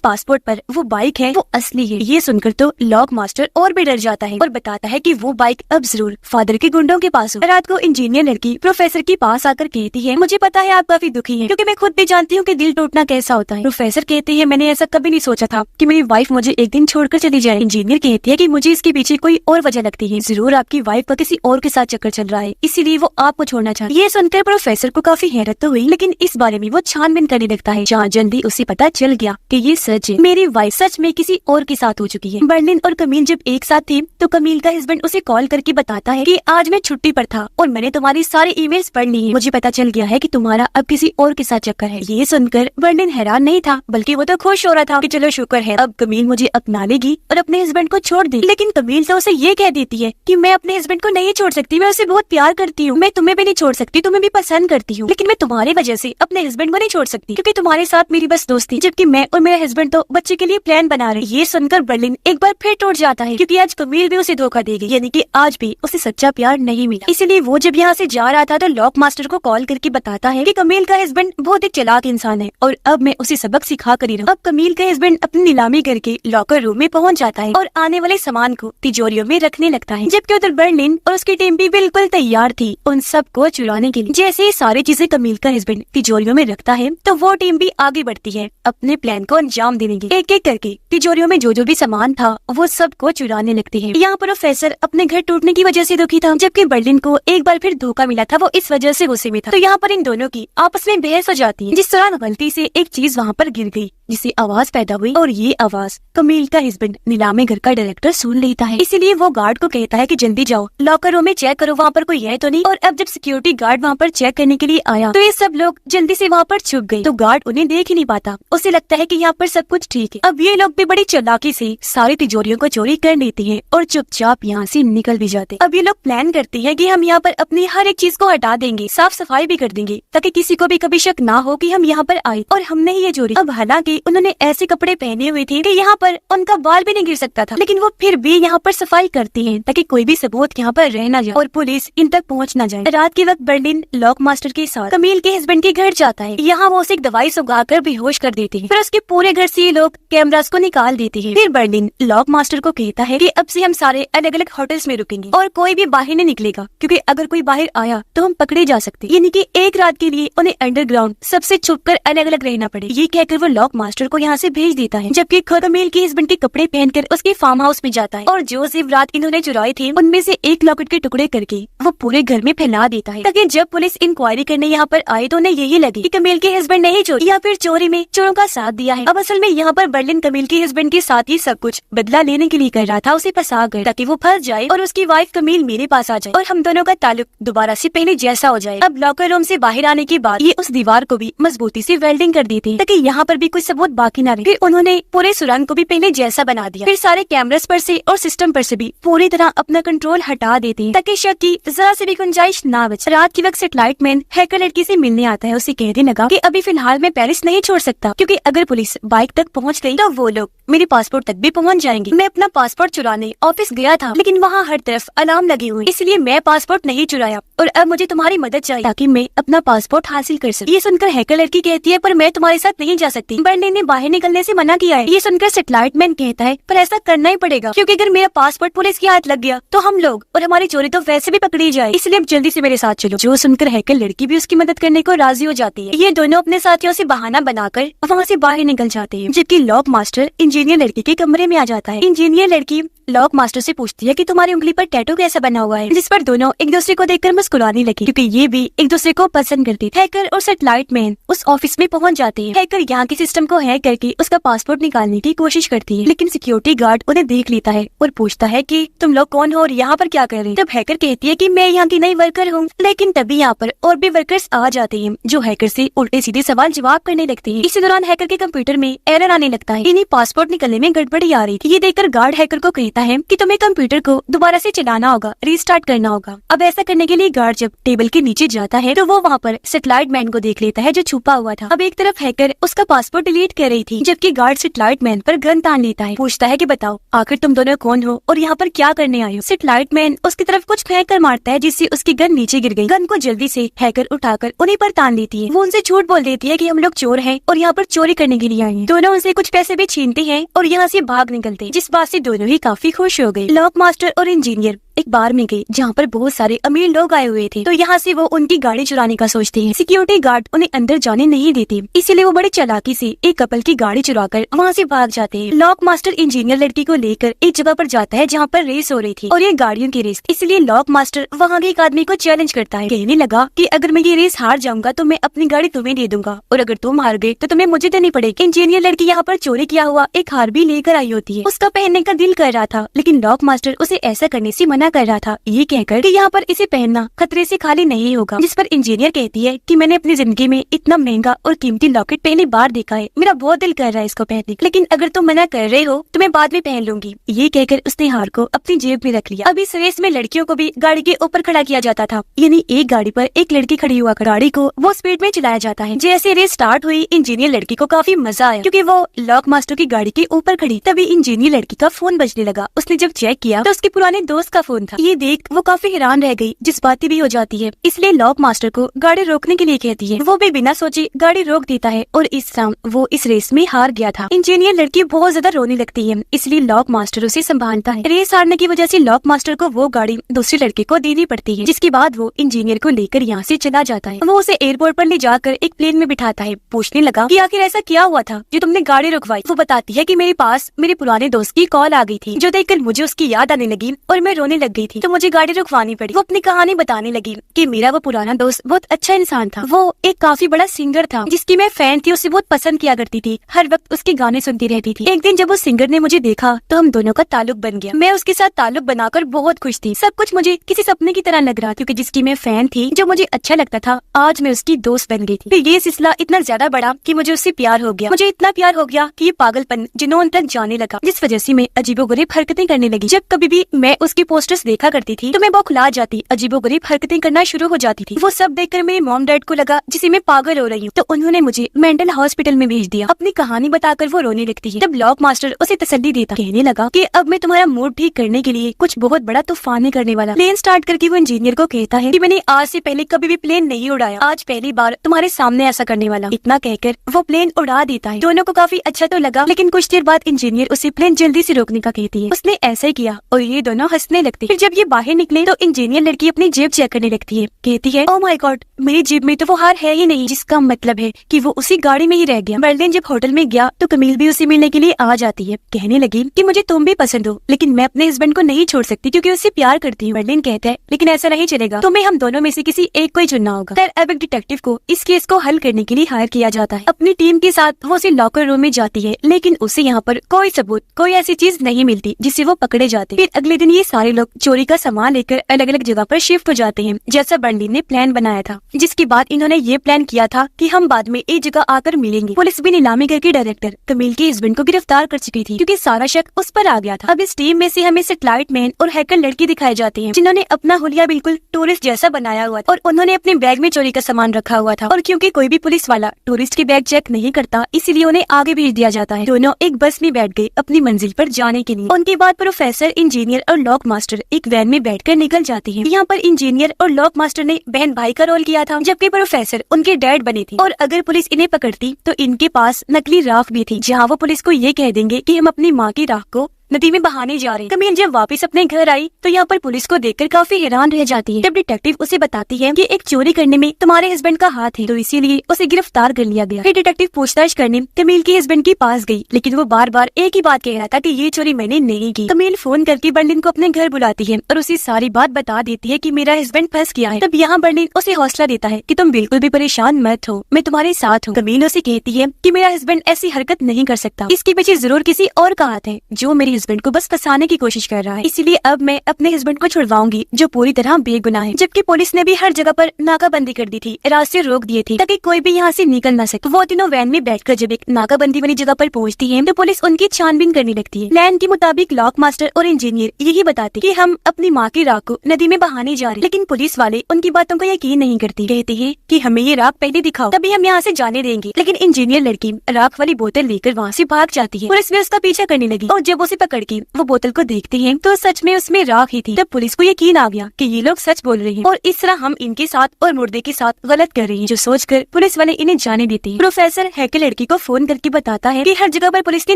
पासपोर्ट पर वो बाइक है वो असली है। ये सुनकर तो लॉक मास्टर और भी डर जाता है और बताता है कि वो बाइक अब जरूर फादर के गुंडों के पास हो। रात को इंजीनियर लड़की प्रोफेसर के पास आकर कहती है मुझे पता है आप काफी दुखी हैं, क्योंकि मैं खुद भी जानती हूँ कि दिल टूटना कैसा होता है। प्रोफेसर कहते हैं मैंने ऐसा कभी नहीं सोचा था कि मेरी वाइफ मुझे एक दिन छोड़कर चली जाए। इंजीनियर कहती है कि मुझे इसके पीछे कोई और वजह लगती है, जरूर आपकी वाइफ का किसी और के साथ चक्कर चल रहा है, इसीलिए वो आपको छोड़ना चाहती है। ये सुनकर प्रोफेसर को काफी हैरत तो हुई, लेकिन इस बारे में वो छानबीन करने लगता है। जहाँ जल्दी उसे पता चल गया कि ये सच है, मेरी वाइफ सच में किसी और के साथ हो चुकी है। बर्लिन और कमील जब एक साथ थे तो कमील का हस्बैंड उसे कॉल करके बताता है कि आज मैं छुट्टी पर था और मैंने तुम्हारी सारी ईमेल्स पढ़ ली है, मुझे पता चल गया है कि तुम्हारा अब किसी और के साथ चक्कर है। ये सुनकर बर्लिन हैरान नहीं था, बल्कि वो तो खुश हो रहा था कि चलो शुक्र है अब कमील मुझे अपना लेगी और अपने हस्बैंड को छोड़ दे। लेकिन कमील तो उसे ये कह देती है कि मैं अपने हस्बैंड को नहीं छोड़ सकती, मैं उसे बहुत प्यार करती हूँ, मैं तुम्हें भी नहीं छोड़ सकती, तुम्हें भी पसंद करती हूँ, लेकिन मैं तुम्हारी वजह से अपने हस्बैंड को नहीं छोड़ सकती, क्योंकि तुम्हारे साथ मेरी बस दोस्ती, जबकि मैं और मेरा हस्बैंड तो बच्चे के लिए प्लान बना रहे। ये सुनकर बर्लिन एक बार फिर टूट जाता है, क्योंकि आज कमील भी उसे धोखा देगी, यानी कि आज भी उसे सच्चा प्यार नहीं मिला। इसीलिए वो जब यहाँ से जा रहा था तो लॉक मास्टर को कॉल करके बताता है कि कमील का हस्बैंड बहुत एक चालाक इंसान है और अब मैं उसे सबक सिखा कर ही रहूं। अब कमील का हस्बैंड अपनी नीलामी करके लॉकर रूम में पहुंच जाता है और आने वाले सामान को तिजोरियों में रखने लगता है, जबकि उधर बर्लिन और उसकी टीम भी बिल्कुल तैयार थी उन सब को चुराने के लिए। जैसे ही सारी चीजें कमील का हस्बैंड तिजोरियों में रखता है तो वो टीम भी आगे बढ़ती है अपने प्लान को अंजाम देने की। एक एक करके तिजोरियों में जो भी सामान था वो सब को चुराने लगती है। यहाँ पर प्रोफेसर अपने घर टूटने की वजह से दुखी था, जबकि बर्लिन को एक बार फिर धोखा मिला था, वो इस वजह से गुस्से में था। तो यहाँ पर इन दोनों की आपस में बहस हो जाती है, जिस दौरान गलती से एक चीज वहाँ पर गिर गई जिससे आवाज पैदा हुई, और ये आवाज कमील का हस्बैंड नीलामी घर का डायरेक्टर सुन लेता है। इसीलिए वो गार्ड को कहता है कि जल्दी जाओ लॉकर रूम में चेक करो वहाँ पर कोई है तो नहीं। और अब जब सिक्योरिटी गार्ड वहाँ पर चेक करने के लिए आया तो ये सब लोग जल्दी से वहाँ पर छुप गए, तो गार्ड उन्हें देख ही नहीं पाता, उसे लगता है कि यहाँ पर सब कुछ ठीक है। अब ये लोग भी बड़ी चालाकी से सारी तिजोरियों को चोरी कर लेते हैं और चुपचाप यहाँ से निकल भी जाते। अब ये लोग प्लान करते हैं कि हम यहाँ पर अपनी हर एक चीज को हटा देंगे, साफ सफाई भी कर देंगे, ताकि किसी को भी कभी शक ना हो कि हम यहाँ पर आए और हमने ये चोरी। अब हालांकि उन्होंने ऐसे कपड़े पहने हुए थे कि यहाँ पर उनका बाल भी नहीं गिर सकता था, लेकिन वो फिर भी यहाँ पर सफाई करते हैं ताकि कोई भी सबूत यहाँ पर रह ना जाए और पुलिस इन तक पहुँच ना जाए। रात के वक्त बर्लिन लॉक मास्टर के साथ कमील के हस्बैंड के घर जाता है। यहाँ वो उसे एक दवाई सुगाकर बेहोश कर देते हैं, फिर उसके पूरे घर से ये लोग कैमरास को निकाल देते हैं। फिर बर्लिन लॉक मास्टर को कहता है कि अब से हम सारे अलग अलग होटल्स में रुकेंगे और कोई भी बाहर नहीं निकलेगा, क्योंकि अगर कोई बाहर आया तो हम पकड़े जा सकते, यानी कि एक रात के लिए उन्हें अंडरग्राउंड सबसे छुपकर अलग अलग रहना पड़े। ये कहकर वो लॉक मास्टर को यहाँ से भेज देता है, जबकि खुद कमील के हस्बैंड के कपड़े पहनकर उसके फार्म हाउस में जाता है और जो जेवरात इन्होंने चुराए थे उनमें से एक लॉकेट के टुकड़े करके वो पूरे घर में फैला देता है, ताकि जब पुलिस इंक्वायरी करने यहाँ पर आए तो उन्हें यही लगे कि कमील के हस्बैंड ने ही चोरी या फिर चोरी में चोरों का साथ दिया है। अब असल में यहाँ पर बर्लिन कमील के हस्बैंड के साथ ही सब कुछ बदला लेने के लिए कर रहा था, उसे फंसा कर, ताकि वो फंस जाए और उसकी वाइफ कमील मेरे पास आ जाए और हम दोनों का ताल्लुक दोबारा से पहले जैसा हो जाए। अब लॉकर रूम से बाहर आने के बाद ये उस दीवार को भी मजबूती से वेल्डिंग कर देते हैं, ताकि यहाँ पर भी कुछ सबूत बाकी न रहे। फिर उन्होंने पूरे सुरंग को भी पहले जैसा बना दिया, फिर सारे कैमरास पर से और सिस्टम पर से भी पूरी तरह अपना कंट्रोल हटा देते हैं, ताकि शक की जरा से भी गुंजाइश ना बचे। रात के वक्त सेटेलाइट मैन हैकर लड़की से मिलने आता है, उसे कहने लगा कि अभी फिलहाल मैं पेरिस नहीं छोड़ सकता, क्योंकि अगर पुलिस बाइक तक पहुंच गई तो वो लोग मेरे पासपोर्ट तक भी पहुंच जाएंगे। मैं अपना पासपोर्ट चुराने ऑफिस गया था, लेकिन वहाँ हर तरफ अलार्म लगे हुए, इसलिए मैं पासपोर्ट नहीं चुराया और अब मुझे तुम्हारी मदद चाहिए ताकि मैं अपना पासपोर्ट हासिल कर सकूं। ये सुनकर हैकर लड़की कहती है पर मैं तुम्हारे साथ नहीं जा सकती, बर्लिन ने बाहर निकलने से मना किया है। ये सुनकर सेटेलाइट मैन कहता है पर ऐसा करना ही पड़ेगा, क्योंकि अगर मेरा पासपोर्ट पुलिस के हाथ लग गया तो हम लोग और हमारी चोरी तो वैसे भी पकड़ी जाए, इसलिए अब जल्दी से मेरे साथ चलो। जो सुनकर हैकर लड़की भी उसकी मदद करने को राजी हो जाती है। ये दोनों अपने साथियों से बहाना बनाकर वहाँ से बाहर निकल जाते हैं, जबकि लॉक मास्टर इंजीनियर लड़की के कमरे में आ जाता है। इंजीनियर लड़की लॉक मास्टर से पूछती है कि तुम्हारी उंगली पर टैटू कैसा बना हुआ है, जिस पर दोनों एक दूसरे को देखकर मुस्कुराने लगे क्योंकि ये भी एक दूसरे को पसंद करती थे। हैकर और सैटेलाइट मैन उस ऑफिस में पहुंच जाते हैं। हैकर यहाँ के सिस्टम को हैक करके उसका पासपोर्ट निकालने की कोशिश करती है, लेकिन सिक्योरिटी गार्ड उन्हें देख लेता है और पूछता है कि तुम लोग कौन हो और यहाँ पर क्या कर रहे हैं। तब हैकर कहती है कि मैं यहाँ की नई वर्कर हूँ, लेकिन तभी यहाँ पर और भी वर्कर्स आ जाते हैं जो हैकर से उल्टे सीधे सवाल जवाब करने लगते हैं। इसी दौरान हैकर के कंप्यूटर में एरर आने लगता है। इन्हीं पासपोर्ट निकलने में गड़बड़ी आ रही थी। ये देखकर गार्ड हैकर को कहता है कि तुम्हें कंप्यूटर को दोबारा से चलाना होगा, रीस्टार्ट करना होगा। अब ऐसा करने के लिए गार्ड जब टेबल के नीचे जाता है तो वो वहाँ पर सैटेलाइट मैन को देख लेता है जो छुपा हुआ था। अब एक तरफ हैकर उसका पासपोर्ट डिलीट कर रही थी, जबकि गार्ड सैटेलाइट मैन पर गन तान लेता है। पूछता है कि बताओ आखिर तुम दोनों कौन हो और यहाँ पर क्या करने आए हो। सैटेलाइट मैन उसकी तरफ कुछ फेंक कर मारता है, जिससे उसकी गन नीचे गिर गई। गन को जल्दी से हैकर उठाकर उन्हीं पर तान लेती है। वो उनसे झूठ बोल देती है कि हम लोग चोर हैं और यहाँ पर चोरी करने के लिए आए हैं। दोनों उनसे कुछ पैसे भी छीनते हैं और यहाँ से भाग निकलते हैं, जिस बात से दोनों ही काफी खुश हो गए। लॉक मास्टर और इंजीनियर एक बार में गए जहाँ पर बहुत सारे अमीर लोग आए हुए थे, तो यहाँ से वो उनकी गाड़ी चुराने का सोचते हैं। सिक्योरिटी गार्ड उन्हें अंदर जाने नहीं देते, इसीलिए वो बड़ी चालाकी से एक कपल की गाड़ी चुराकर वहाँ से भाग जाते हैं। लॉक मास्टर इंजीनियर लड़की को लेकर एक जगह पर जाता है जहाँ पर रेस हो रही थी और ये गाड़ियों की रेस, इसलिए लॉक मास्टर वहाँ के एक आदमी को चैलेंज करता है। कहने लगा कि अगर मैं ये रेस हार जाऊंगा तो मैं अपनी गाड़ी तुम्हें दे दूंगा और अगर तुम हार गए तो तुम्हें मुझे देनी पड़ेगी। इंजीनियर लड़की यहाँ पर चोरी किया हुआ एक हार भी लेकर आई होती है। उसका पहनने का दिल कर रहा था, लेकिन लॉक मास्टर उसे ऐसा करने से मना कर रहा था, ये कहकर कि यहाँ पर इसे पहनना खतरे से खाली नहीं होगा। जिस पर इंजीनियर कहती है कि मैंने अपनी जिंदगी में इतना महंगा और कीमती लॉकेट पहली बार देखा है, मेरा बहुत दिल कर रहा है इसको पहनने का, लेकिन अगर तुम मना कर रहे हो तो मैं बाद में पहन लूंगी। ये कहकर उसने हार को अपनी जेब में रख लिया। अब इस रेस में लड़कियों को भी गाड़ी के ऊपर खड़ा किया जाता था, यानी एक गाड़ी पर एक लड़की खड़ी हुआ गाड़ी को वो स्पीड में चलाया जाता है। जैसे रेस स्टार्ट हुई इंजीनियर लड़की को काफी मजा आया क्योंकि वो लॉक मास्टर की गाड़ी के ऊपर खड़ी। तभी इंजीनियर लड़की का फोन बजने लगा। उसने जब चेक किया तो उसके पुराने दोस्त का फोन था। ये देख वो काफी हैरान रह गई, जिस बातें भी हो जाती है, इसलिए लॉक मास्टर को गाड़ी रोकने के लिए कहती है। वो भी बिना सोचे गाड़ी रोक देता है और इस तरह वो इस रेस में हार गया था। इंजीनियर लड़की बहुत ज्यादा रोने लगती है, इसलिए लॉक मास्टर उसे संभालता है। रेस हारने की वजह से लॉक मास्टर को वो गाड़ी दूसरे लड़के को देनी पड़ती है, जिसके बाद वो इंजीनियर को लेकर यहाँ से चला जाता है। वो उसे एयरपोर्ट पर ले जाकर एक प्लेन में बिठाता है। पूछने लगा कि आखिर ऐसा क्या हुआ था जो तुमने गाड़ी रुकवाई। वो बताती है कि मेरे पास मेरे पुराने दोस्त की कॉल आ गई थी, जो देखकर मुझे उसकी याद आने लगी और मैं रोने लग गई थी, तो मुझे गाड़ी रुकवानी पड़ी। वो अपनी कहानी बताने लगी कि मेरा वो पुराना दोस्त बहुत अच्छा इंसान था। वो एक काफी बड़ा सिंगर था जिसकी मैं फैन थी, उसे बहुत पसंद किया करती थी, हर वक्त उसके गाने सुनती रहती थी। एक दिन जब उस सिंगर ने मुझे देखा तो हम दोनों का ताल्लुक बन गया। मैं उसके साथ ताल्लुक बनाकर बहुत खुश थी। सब कुछ मुझे किसी सपने की तरह लग रहा, क्योंकि जिसकी मैं फैन थी, जो मुझे अच्छा लगता था, आज मैं उसकी दोस्त बन गई थी। फिर ये सिलसिला इतना ज्यादा बढ़ा कि मुझे उससे प्यार हो गया। मुझे इतना प्यार हो गया कि ये पागलपन जुनून तक जाने लगा, जिस वजह से मैं अजीबोगरीब हरकतें करने लगी। जब कभी भी मैं उसके पोस्टर्स देखा करती थी तो मैं बौखला जाती, अजीबोगरीब हरकतें करना शुरू हो जाती थी। वो सब देखकर मेरे मॉम डैड को लगा जिसे मैं पागल हो रही हूँ, तो उन्होंने मुझे मेंटल हॉस्पिटल में भेज दिया। अपनी कहानी बताकर वो रोने लगती है। तब लॉक मास्टर उसे तसल्ली देता, कहने लगा कि अब मैं तुम्हारा मूड ठीक करने के लिए कुछ बहुत बड़ा तूफान करने वाला। प्लेन स्टार्ट करके वो इंजीनियर को कहता है कि मैंने आज से पहले कभी भी प्लेन नहीं उड़ाया, आज पहली बार तुम्हारे सामने ऐसा करने वाला। इतना कहकर वो प्लेन उड़ा देता है। दोनों को काफी अच्छा तो लगा, लेकिन कुछ देर बाद इंजीनियर उसे प्लेन जल्दी से रोकने का कहती है। उसने ऐसा ही किया और ये दोनों हंसने लगते। फिर जब ये बाहर निकले तो इंजीनियर लड़की अपनी जेब चेक करने लगती है। कहती है, ओह माय गॉड, मेरी जेब में तो वो हार है ही नहीं, जिसका मतलब है कि वो उसी गाड़ी में ही रह गया। बर्लिन जब होटल में गया तो कमील भी उसे मिलने के लिए आ जाती है। कहने लगी कि मुझे तुम भी पसंद हो, लेकिन मैं अपने हस्बैंड को नहीं छोड़ सकती क्योंकि उससे प्यार करती हूँ। बर्लिन कहता है, लेकिन ऐसा नहीं चलेगा, तुम्हें हम दोनों में से किसी एक को ही चुनना होगा। फिर अब एक डिटेक्टिव को इस केस को हल करने के लिए हायर किया जाता है। अपनी टीम के साथ वो उसे लॉकर रूम में जाती है, लेकिन उसे यहाँ पर कोई सबूत, कोई ऐसी चीज नहीं मिलती जिससे वो पकड़े जाते। फिर अगले दिन ये सारे लोग चोरी का सामान लेकर अलग अलग जगह पर शिफ्ट हो जाते हैं, जैसा बर्लिन ने प्लान बनाया था। जिसके बाद इन्होंने ये प्लान किया था कि हम बाद में एक जगह आकर मिलेंगे। पुलिस भी नीलामी घर के डायरेक्टर कमील के हस्बैंड को गिरफ्तार कर चुकी थी, क्योंकि सारा शक उस पर आ गया था। अब इस टीम में से हमें सैटेलाइट मैन और हैकर लड़की दिखाए जाते हैं, जिन्होंने अपना हुलिया बिल्कुल टूरिस्ट जैसा बनाया हुआ था और उन्होंने अपने बैग में चोरी का सामान रखा हुआ था। और क्योंकि कोई भी पुलिस वाला टूरिस्ट के बैग चेक नहीं करता, इसीलिए उन्हें आगे भेज दिया जाता है। दोनों एक बस में बैठ गए अपनी मंजिल पर जाने के लिए। उनके बाद प्रोफेसर, इंजीनियर और लॉक मास्टर एक वैन में बैठकर निकल जाते हैं। यहाँ पर इंजीनियर और लॉक मास्टर ने बहन भाई का रोल किया था, जबकि प्रोफेसर उनके डैड बने थे। और अगर पुलिस इन्हें पकड़ती तो इनके पास नकली राख भी थी, जहाँ वो पुलिस को ये कह देंगे कि हम अपनी माँ की राख को नदी में बहाने जा रहे। कमील जब वापस अपने घर आई तो यहाँ पर पुलिस को देखकर काफी हैरान रह जाती है। तब डिटेक्टिव उसे बताती है कि एक चोरी करने में तुम्हारे हस्बैंड का हाथ है, तो इसीलिए उसे गिरफ्तार कर लिया गया। फिर डिटेक्टिव पूछताछ करने कमील के हस्बैंड के पास गई, लेकिन वो बार बार एक ही बात कह रहा था कि ये चोरी मैंने नहीं की। कमील फोन करके बर्लिन को अपने घर बुलाती है और उसे सारी बात बता देती है कि मेरा हस्बैंड फंस गया है। तब यहाँ बर्लिन उसे हौसला देता है कि तुम बिल्कुल भी परेशान मत हो, मैं तुम्हारे साथ हूँ। कमील उसे कहती है कि मेरा हस्बैंड ऐसी हरकत नहीं कर सकता, इसके पीछे जरूर किसी और का हाथ है जो मेरे हस्बैंड को बस फंसाने की कोशिश कर रहा है, इसीलिए अब मैं अपने हस्बैंड को छुड़वाऊंगी जो पूरी तरह बेगुनाह है। जबकि पुलिस ने भी हर जगह पर नाकाबंदी कर दी थी, रास्ते रोक दिए थे ताकि कोई भी यहाँ से निकल न सके। वो तीनों वैन में बैठकर जब एक नाकाबंदी वाली जगह पर पहुँचती है तो पुलिस उनकी छानबीन करने लगती है। प्लान के मुताबिक लॉक मास्टर और इंजीनियर यही बताते कि हम अपनी माँ की राख को नदी में बहाने जा रहे, लेकिन पुलिस वाले उनकी बातों को यकीन नहीं करते। कहते हैं कि हमें ये राख पहले दिखाओ तभी हम यहाँ से जाने देंगे, लेकिन इंजीनियर लड़की राख वाली बोतल लेकर वहाँ से भाग जाती है। पुलिस भी उसका पीछा करने लगी और जब उसे पकड़ के वो बोतल को देखते हैं तो सच में उसमें राख ही थी। तब पुलिस को यकीन आ गया कि ये लोग सच बोल रहे हैं और इस तरह हम इनके साथ और मुर्दे के साथ गलत कर रहे हैं, जो सोचकर पुलिस वाले इन्हें जाने देते हैं। प्रोफेसर हैकर लड़की को फोन करके बताता है कि हर जगह पर पुलिस ने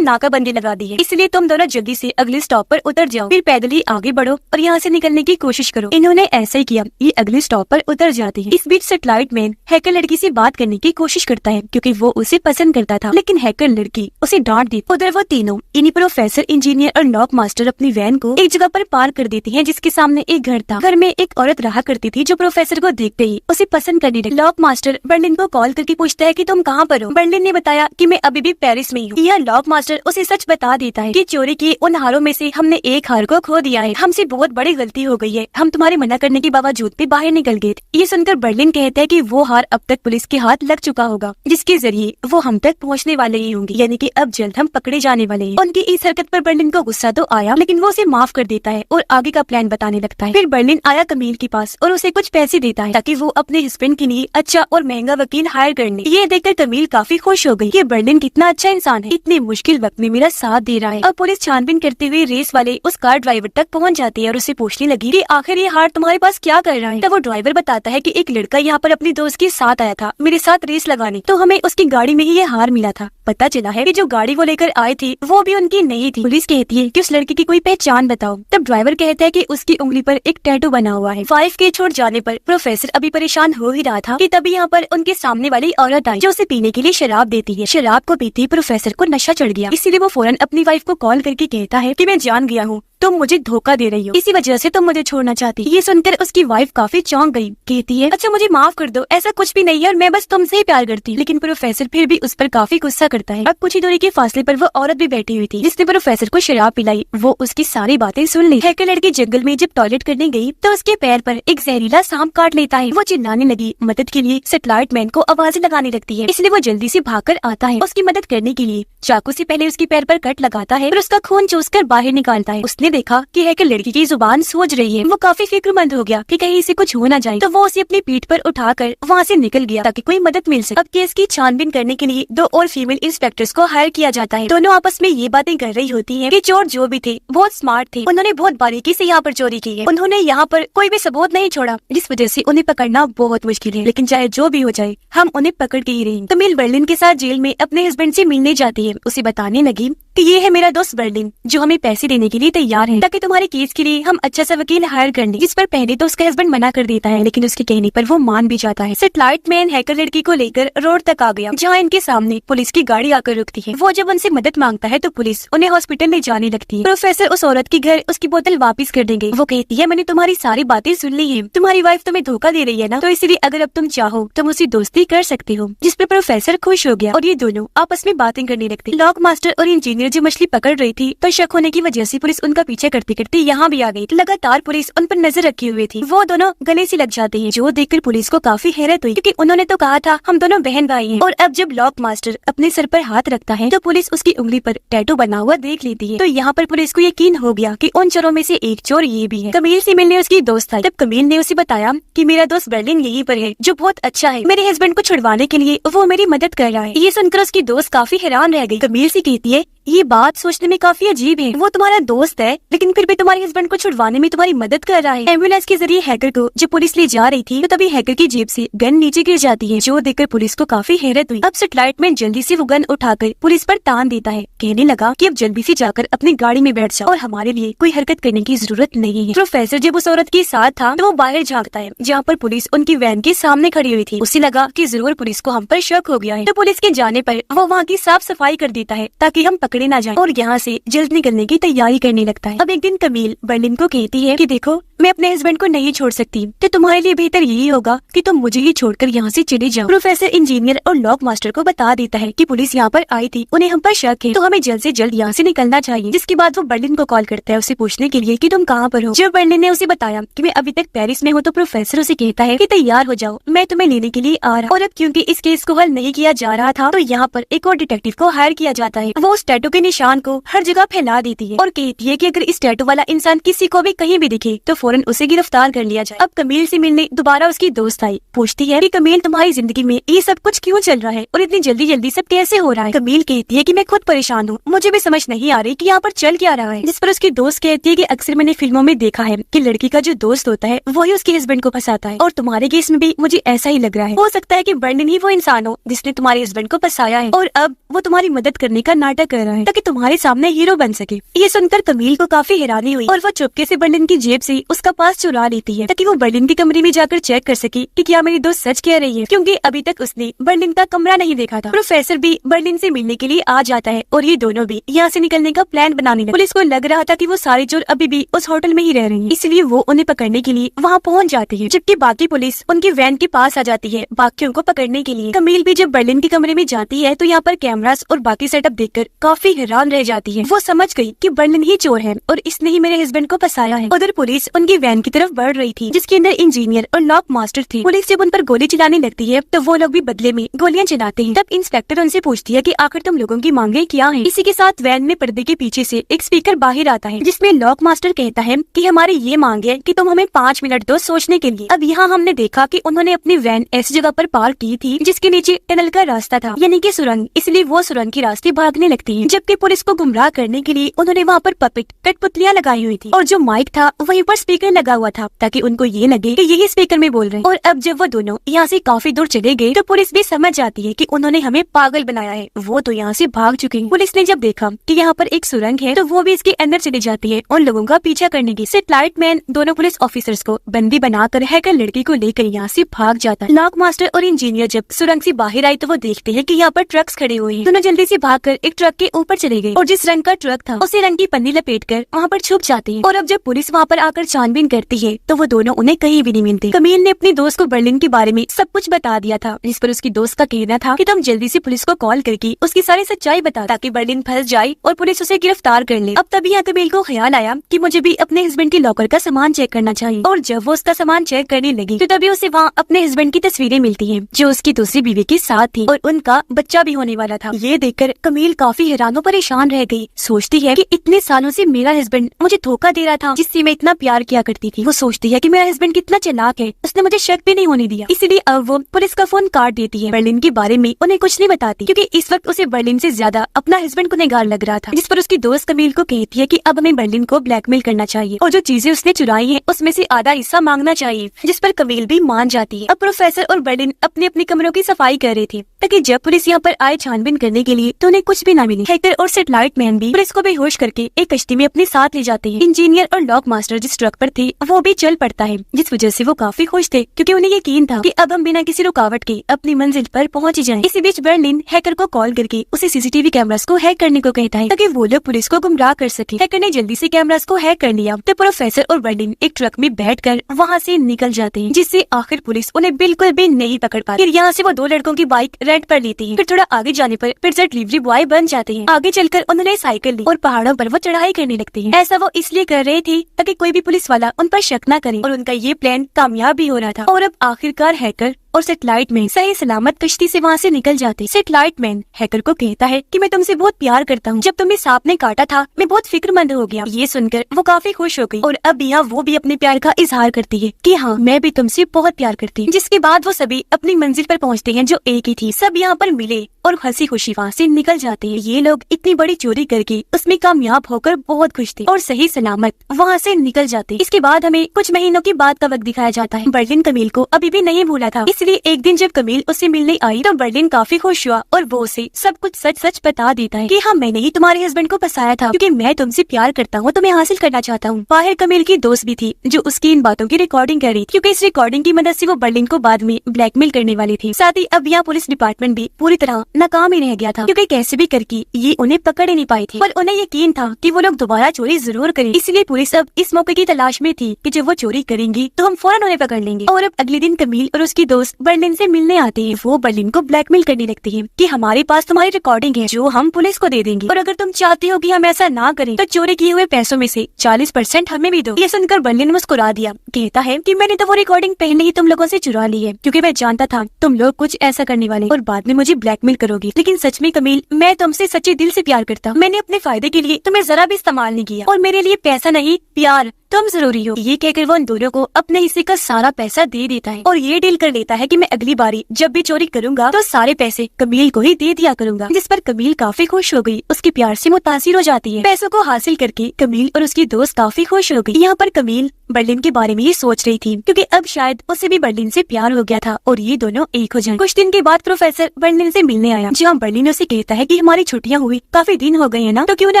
नाकाबंदी लगा दी है, इसलिए तुम दोनों जल्दी से अगले स्टॉप पर उतर जाओ, फिर पैदल ही आगे बढ़ो और यहाँ से निकलने की कोशिश करो। इन्होंने ऐसा ही किया, ये अगले स्टॉप पर उतर जाते हैं। इस बीच सैटेलाइट मैन हैकर लड़की से बात करने की कोशिश करता है क्योंकि वो उसे पसंद करता था, लेकिन हैकर लड़की उसे डांट दी। उधर वो तीनों इन्हीं प्रोफेसर, इंजीनियर और लॉक मास्टर अपनी वैन को एक जगह पर पार्क कर देती हैं जिसके सामने एक घर था। घर में एक औरत रहा करती थी जो प्रोफेसर को देखते ही उसे पसंद करने लगी। लॉक मास्टर बर्लिन को कॉल करके पूछता है कि तुम कहाँ पर हो। बर्लिन ने बताया कि मैं अभी भी पेरिस में ही हूँ। यह लॉक मास्टर उसे सच बता देता है कि चोरी की उन हारों में से हमने एक हार को खो दिया है, हमसे बहुत बड़ी गलती हो गई है, हम तुम्हारे मना करने के बावजूद भी बाहर निकल गए थे। ये सुनकर बर्लिन कहता है कि वो हार अब तक पुलिस के हाथ लग चुका होगा, जिसके जरिए वो हम तक पहुँचने वाले ही होंगे, यानी कि अब जल्द हम पकड़े जाने वाले हैं। उनकी इस हरकत पर बर्लिन को गुस्सा तो आया, लेकिन वो उसे माफ कर देता है और आगे का प्लान बताने लगता है। फिर बर्लिन आया कमील के पास और उसे कुछ पैसे देता है ताकि वो अपने हस्बैंड के लिए अच्छा और महंगा वकील हायर कर ले। ये देखकर कमील काफी खुश हो गई कि बर्लिन कितना अच्छा इंसान है, इतने मुश्किल वक्त में मेरा साथ दे रहा है। अब पुलिस छानबीन करते हुए रेस वाले उस कार ड्राइवर तक पहुंच जाती है और उसे पूछने लगी कि आखिर ये हार तुम्हारे पास क्या कर रहा है। तब वो ड्राइवर बताता है कि एक लड़का यहाँ पर अपनी दोस्त के साथ आया था मेरे साथ रेस लगाने, तो हमें उसकी गाड़ी में ही ये हार मिला था। पता चला है कि जो गाड़ी वो लेकर आए थे वो भी उनकी नहीं थी। पुलिस कहती है कि उस लड़के की कोई पहचान बताओ। तब ड्राइवर कहता है कि उसकी उंगली पर एक टैटू बना हुआ है। 5K छोड़ जाने पर प्रोफेसर अभी परेशान हो ही रहा था कि तभी यहाँ पर उनके सामने वाली औरत आई जो उसे पीने के लिए शराब देती है। शराब को पीते प्रोफेसर को नशा चढ़ गया, इसीलिए वो फौरन अपनी वाइफ को कॉल करके कहता है कि मैं जान गया हूँ तुम मुझे धोखा दे रही हो, इसी वजह से तुम मुझे छोड़ना चाहती। ये सुनकर उसकी वाइफ काफी चौंक गई, कहती है अच्छा मुझे माफ कर दो, ऐसा कुछ भी नहीं है और मैं बस तुमसे ही प्यार करती हूँ। लेकिन प्रोफेसर फिर भी उस पर काफी गुस्सा करता है। अब कुछ ही दूरी के फासले पर वो औरत भी बैठी हुई थी जिसने प्रोफेसर को शराब पिलाई। वो उसकी सारी बातें सुन ली। हैकर लड़की जंगल में जब टॉयलेट करने गई तो उसके पैर पर एक जहरीला सांप काट लेता है। वो चिल्लाने लगी। मदद के लिए सैटेलाइट मैन को आवाजें लगाने लगती है, इसलिए वो जल्दी से भागकर आता है। उसकी मदद करने के लिए चाकू से पहले उसके पैर पर कट लगाता है और उसका खून चूसकर बाहर निकालता है। उसने देखा कि हैकर लड़की की जुबान सूज रही है। वो काफी फिक्रमंद हो गया कि कहीं इसे कुछ हो न जाए, तो वो उसे अपनी पीठ पर उठाकर वहाँ से निकल गया ताकि कोई मदद मिल सके। अब केस की छानबीन करने के लिए 2 और फीमेल इंस्पेक्टर्स को हायर किया जाता है। दोनों आपस में ये बातें कर रही होती हैं कि चोर जो भी थे बहुत स्मार्ट थे, उन्होंने बहुत बारीकी से यहाँ पर चोरी की है, उन्होंने यहाँ पर कोई भी सबूत नहीं छोड़ा, जिस वजह से उन्हें पकड़ना बहुत मुश्किल है। लेकिन चाहे जो भी हो जाए हम उन्हें पकड़ के ही रहेंगे। कमील बर्लिन के साथ जेल में अपने हस्बैंड से मिलने जाती है। उसे बताने लगी कि ये है मेरा दोस्त बर्लिन जो हमें पैसे देने के लिए तैयार है ताकि तुम्हारे केस के लिए हम अच्छा सा वकील हायर कर लें। जिस पर पहले तो उसका हस्बैंड मना कर देता है, लेकिन उसके कहने पर वो मान भी जाता है। सैटेलाइट मैन हैकर लड़की को लेकर रोड तक आ गया जहाँ इनके सामने पुलिस की गाड़ी आकर रुकती है। वो जब उनसे मदद मांगता है तो पुलिस उन्हें हॉस्पिटल ले जाने लगती है। प्रोफेसर उस औरत के घर उसकी बोतल वापस कर देंगे। वो कहती है मैंने तुम्हारी सारी बातें सुन ली है, तुम्हारी वाइफ तुम्हें धोखा दे रही है ना, तो इसलिए अगर अब तुम चाहो तुम उससे दोस्ती कर सकते हो। जिस पर प्रोफेसर खुश हो गया और ये दोनों आपस में बातें करने लगते। लॉक मास्टर और इंजीनियर जो मछली पकड़ रही थी तो शक होने की वजह से पुलिस उनका पीछे करते करते यहाँ भी आ गई। लगातार पुलिस उन पर नजर रखी हुई थी। वो दोनों गले से लग जाते हैं, जो देखकर पुलिस को काफी हैरत हुई क्योंकि उन्होंने तो कहा था हम दोनों बहन भाई हैं। और अब जब लॉक मास्टर अपने सर पर हाथ रखता है तो पुलिस उसकी उंगली पर टैटू बना हुआ देख लेती है। तो यहाँ पर पुलिस को यकीन हो गया कि उन चोरों में से एक चोर ये भी है। कमील से मिलने उसकी दोस्त आई। तब कमील ने उसे बताया कि मेरा दोस्त बर्लिन यहीं पर है जो बहुत अच्छा है, मेरे हस्बैंड को छुड़वाने के लिए वो मेरी मदद कर रहा है। ये सुनकर उसकी दोस्त काफी हैरान रह गई। कमील से कहती है ये बात सोचने में काफी अजीब है। वो तुम्हारा दोस्त है लेकिन फिर भी तुम्हारे हस्बैंड को छुड़वाने में तुम्हारी मदद कर रहा है। एम्बुलेंस के जरिए हैकर को जब पुलिस ले जा रही थी तो तभी हैकर की जेब से गन नीचे गिर जाती है, जो देखकर पुलिस को काफी हैरत हुई। अब सेटेलाइट मैन जल्दी से वो गन उठाकर पुलिस पर तान देता है, कहने लगा कि अब जल्दी से जाकर अपनी गाड़ी में बैठ जाओ और हमारे लिए कोई हरकत करने की जरूरत नहीं है। प्रोफेसर जब उस औरत के साथ था तो वो बाहर झांकता है जहाँ पर पुलिस उनकी वैन के सामने खड़ी हुई थी। उसे लगा कि जरूर पुलिस को हम पर शक हो गया है, तो पुलिस के जाने पर वो वहाँ की साफ सफाई कर देता है ताकि हम पकड़े ना जाएं और यहाँ से जल्द निकलने की तैयारी करने लगता है। अब एक दिन कमील बर्लिन को कहती है कि देखो मैं अपने हस्बैंड को नहीं छोड़ सकती, तो तुम्हारे लिए बेहतर यही होगा कि तुम मुझे ही छोड़कर यहाँ से चले जाओ। प्रोफेसर इंजीनियर और लॉक मास्टर को बता देता है कि पुलिस यहाँ पर आई थी, उन्हें हम पर शक है, तो हमें जल्द से जल्द यहाँ से निकलना चाहिए। जिसके बाद वो बर्लिन को कॉल करता है उसे पूछने के लिए कि तुम कहाँ पर हो। जब बर्लिन ने उसे बताया कि मैं अभी तक पेरिस में हूँ तो प्रोफेसर उसे कहता है कि तैयार हो जाओ, मैं तुम्हें लेने के लिए आ रहा। और अब क्योंकि इस केस को हल नहीं किया जा रहा था तो यहाँ पर एक और डिटेक्टिव को हायर किया जाता है। वो उस टैटू के निशान को हर जगह फैला देती है और कहती है कि अगर इस टैटू वाला इंसान किसी को भी कहीं भी दिखे तो फौरन उसे गिरफ्तार कर लिया जाए। अब कमील से मिलने दोबारा उसकी दोस्त आई, पूछती है कि कमील तुम्हारी जिंदगी में ये सब कुछ क्यों चल रहा है और इतनी जल्दी जल्दी सब कैसे हो रहा है। कमील कहती है कि मैं खुद परेशान हूँ, मुझे भी समझ नहीं आ रही कि यहाँ पर चल क्या रहा है। जिस पर उसकी दोस्त कहती है कि अक्सर मैंने फिल्मों में देखा है कि लड़की का जो दोस्त होता है वही उसके हस्बैंड को फंसाता है और तुम्हारे केस में भी मुझे ऐसा ही लग रहा है। हो सकता है कि बर्लिन ही वो इंसान हो जिसने तुम्हारे हस्बैंड को फंसाया है और अब वो तुम्हारी मदद करने का नाटक कर रहा है ताकि तुम्हारे सामने हीरो बन सके। ये सुनकर कमील को काफी हैरानी हुई और वो चुपके से बर्लिन की जेब से उसका पास चुरा लेती है ताकि वो बर्लिन के कमरे में जाकर चेक कर सके कि क्या मेरी दोस्त सच कह रही है, क्योंकि अभी तक उसने बर्लिन का कमरा नहीं देखा था। प्रोफेसर भी बर्लिन से मिलने के लिए आ जाता है और ये दोनों भी यहाँ से निकलने का प्लान बनाने लगे। पुलिस को लग रहा था कि वो सारे चोर अभी भी उस होटल में ही रह रहे हैं, इसलिए वो उन्हें पकड़ने के लिए वहाँ पहुँच जाती है, जबकि बाकी पुलिस उनकी वैन के पास आ जाती है बाकियों को पकड़ने के लिए। कमील भी जब बर्लिन के कमरे में जाती है तो यहाँ पर कैमरास और बाकी सेटअप देखकर काफी हैरान रह जाती है। वो समझ गई कि बर्लिन ही चोर है और इसने ही मेरे हस्बैंड को फंसाया है। उधर पुलिस उनकी वैन की तरफ बढ़ रही थी जिसके अंदर इंजीनियर और लॉक मास्टर थे। पुलिस जब उन पर गोली चलाने लगती है तो वो लोग भी बदले में गोलियां चलाते हैं। तब इंस्पेक्टर उनसे पूछती है कि आखिर तुम लोगों की मांगे क्या हैं। इसी के साथ वैन में पर्दे के पीछे से एक स्पीकर बाहर आता है जिसमें लॉक मास्टर कहता है कि हमारी ये मांग है कि तुम हमें 5 मिनट दो सोचने के लिए। अब यहाँ हमने देखा कि उन्होंने अपनी वैन ऐसी जगह पर पार्क की थी जिसके नीचे टनल का रास्ता था, यानी कि सुरंग, इसलिए वो सुरंग के रास्ते भागने लगती है। जबकि पुलिस को गुमराह करने के लिए उन्होंने वहाँ पर पपेट कठपुतलियां लगाई हुई थी और जो माइक था वहीं पर स्पीकर लगा हुआ था ताकि उनको ये लगे कि यही स्पीकर में बोल रहे हैं। और अब जब वो दोनों यहाँ से काफी दूर चले गए तो पुलिस भी समझ जाती है कि उन्होंने हमें पागल बनाया है, वो तो यहाँ से भाग चुके हैं। पुलिस ने जब देखा कि यहाँ पर एक सुरंग है तो वो भी इसके अंदर चली जाती है उन लोगों का पीछा करने की। सेटेलाइट मैन दोनों पुलिस ऑफिसर्स को बंदी बनाकर हैकर लड़की को लेकर यहाँ से भाग जाता है। लॉक मास्टर और इंजीनियर जब सुरंग से बाहर आए तो वो देखते हैं कि यहाँ पर ट्रक्स खड़े हुए हैं। दोनों जल्दी से भागकर एक ट्रक के ऊपर चले गए और जिस रंग का ट्रक था उसे रंग की पन्नी लपेट कर वहाँ पर छुप जाते हैं। और अब जब पुलिस वहाँ पर आकर छानबीन करती है तो वो दोनों उन्हें कहीं भी नहीं मिलते। कमील ने अपनी दोस्त को बर्लिन के बारे में सब कुछ बता दिया था, जिस पर उसकी दोस्त का कहना था कि तुम जल्दी से पुलिस को कॉल करके उसकी सारी सच्चाई बता ताकि बर्लिन फंस जाए और पुलिस उसे गिरफ्तार कर ले। अब तभी यहाँ कमील को ख्याल आया कि मुझे भी अपने हस्बैंड के लॉकर का सामान चेक करना चाहिए और जब वो उसका सामान चेक करने लगी तो तभी उसे वहाँ अपने हस्बैंड की तस्वीरें मिलती है जो उसकी दूसरी बीवी के साथ थी और उनका बच्चा भी होने वाला था। ये देखकर कमील काफी हैरान और परेशान रह गई। सोचती है कि इतने सालों से मेरा हस्बैंड मुझे धोखा दे रहा था जिससे मैं इतना प्यार किया करती थी। वो सोचती है कि मेरा हस्बैंड कितना चालाक है, उसने मुझे शक भी नहीं होने दिया। इसलिए अब वो पुलिस का फोन काट देती है। बर्लिन के बारे में उन्हें कुछ नहीं बताती क्योंकि इस वक्त उसे बर्लिन से ज्यादा अपना हस्बैंड गुनहगार लग रहा था। जिस पर उसकी दोस्त कमील को कहती है कि अब हमें बर्लिन को ब्लैकमेल करना चाहिए और जो चीजें उसने चुराई हैं उसमें से आधा हिस्सा मांगना चाहिए, जिस पर कमील भी मान जाती है। अब प्रोफेसर और बर्लिन अपने अपने कमरों की सफाई कर रहे थे ताकि जब पुलिस यहाँ पर आए छानबीन करने के लिए तो उन्हें कुछ भी न मिले। हैकर और सेटेलाइट मैन भी पुलिस को बेहोश करके एक कश्ती में अपने साथ ले जाते हैं। इंजीनियर और लॉक मास्टर जिस ट्रक पर थे वो भी चल पड़ता है, जिस वजह से वो काफी खुश थे क्योंकि उन्हें यकीन था कि अब हम बिना किसी रुकावट के अपनी मंजिल पर पहुंच जाएं। इसी बीच बर्लिन हैकर को कॉल करके उसे सीसीटीवी कैमरास को हैक करने को कहता है ताकि वो लोग पुलिस को गुमराह कर सके। हैकर ने जल्दी से कैमरास को हैक कर लिया तो प्रोफेसर और बर्लिन एक ट्रक में बैठकर वहाँ से निकल जाते हैं, जिससे आखिर पुलिस उन्हें बिल्कुल भी नहीं पकड़ पाती। फिर यहाँ से वो 2 लड़कों की बाइक रेंट पर लेती है। फिर थोड़ा आगे जाने पर पिज्जा डिलीवरी बॉय बन जाते हैं। आगे चलकर उन्होंने साइकिल ली और पहाड़ों पर वो चढ़ाई करने लगते हैं। ऐसा वो इसलिए कर रहे थे ताकि कोई भी पुलिस वाला उन पर शक न करे और उनका ये प्लान कामयाब भी हो रहा था। और अब आखिरकार हैकर और सेटेलाइट मैन सही सलामत कश्ती से वहाँ से निकल जाते। सेटेलाइट मैन हैकर को कहता है कि मैं तुमसे बहुत प्यार करता हूँ। जब तुम्हें सांप ने काटा था मैं बहुत फिक्रमंद हो गया। ये सुनकर वो काफी खुश हो गई और अब यहाँ वो भी अपने प्यार का इजहार करती है कि हाँ मैं भी तुमसे बहुत प्यार करती हूँ। जिसके बाद वो सभी अपनी मंजिल पर पहुँचते हैं जो एक ही थी। सब यहाँ पर मिले और हंसी खुशी वहाँ से निकल जाते हैं। ये लोग इतनी बड़ी चोरी करके उसमें कामयाब होकर बहुत खुश थे और सही सलामत वहाँ से निकल जाते। इसके बाद हमें कुछ महीनों के बाद का वक्त दिखाया जाता है। बर्लिन कमील को अभी भी नहीं भूला था, इसलिए एक दिन जब कमील उससे मिलने आई तो बर्लिन काफी खुश हुआ और वो उसे सब कुछ सच सच बता देता है कि हाँ मैंने ही तुम्हारे हस्बैंड को फंसाया था क्योंकि मैं तुमसे प्यार करता हूँ, तुम्हें हासिल करना चाहता हूँ। बाहर कमील की दोस्त भी थी जो उसकी इन बातों की रिकॉर्डिंग कर रही थी क्योंकि इस रिकॉर्डिंग की मदद से वो बर्लिन को बाद में ब्लैकमेल करने वाली थी। साथ ही अब यहाँ पुलिस डिपार्टमेंट भी पूरी तरह नाकाम ही रह गया था क्योंकि कैसे भी करके ये उन्हें पकड़ ही नहीं पाई थी, पर उन्हें यकीन था कि वो लोग दोबारा चोरी जरूर करें। इसलिए पुलिस अब इस मौके की तलाश में थी कि जब वो चोरी करेंगी तो हम फौरन उन्हें पकड़ लेंगे। और अब अगले दिन कमील और उसकी दोस्त बर्लिन से मिलने आते हैं। वो बर्लिन को ब्लैकमेल करने लगती है कि हमारे पास तुम्हारी रिकॉर्डिंग है जो हम पुलिस को दे देंगे और अगर तुम चाहते हो कि हम ऐसा ना करें तो चोरी किए हुए पैसों में से 40% हमें भी दो। ये सुनकर बर्लिन मुस्कुरा दिया, कहता है कि मैंने तो वो रिकॉर्डिंग पहले ही तुम लोगों से चुरा ली है क्योंकि मैं जानता था तुम लोग कुछ ऐसा करने वाले और बाद में मुझे ब्लैकमेल करोगी। लेकिन सच में कमील मैं तुमसे सच्चे दिल से प्यार करता हूँ। मैंने अपने फायदे के लिए तुम्हें जरा भी इस्तेमाल नहीं किया और मेरे लिए पैसा नहीं प्यार तुम जरूरी हो। ये कहकर वो उन दोनों को अपने हिस्से का सारा पैसा दे देता है और ये डील कर लेता है कि मैं अगली बारी जब भी चोरी करूंगा तो सारे पैसे कमील को ही दे दिया करूंगा। जिस पर कमील काफी खुश हो गई, उसके प्यार से मुतासिर हो जाती है। पैसों को हासिल करके कमील और उसकी दोस्त काफी खुश हो गई। यहाँ पर कमील बर्लिन के बारे में ये सोच रही थी क्योंकि अब शायद उसे भी बर्लिन से प्यार हो गया था और ये दोनों एक हो जाएं। कुछ दिन के बाद प्रोफेसर बर्लिन से मिलने आया जहाँ बर्लिन उसे कहता है कि हमारी छुट्टियां हुई काफी दिन हो गए हैं ना, तो क्यों ना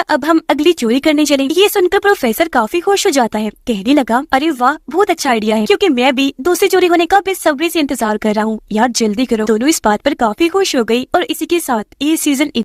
अब हम अगली चोरी करने चलें। ये सुनकर प्रोफेसर काफी खुश हो जाता है, कहने लगा अरे वाह बहुत अच्छा आइडिया है क्योंकि मैं भी दूसरी चोरी होने का बेसब्री से इंतजार कर रहा हूँ। यार जल्दी करो। दोनों इस बात पर काफी खुश हो गई और इसी के साथ ये सीजन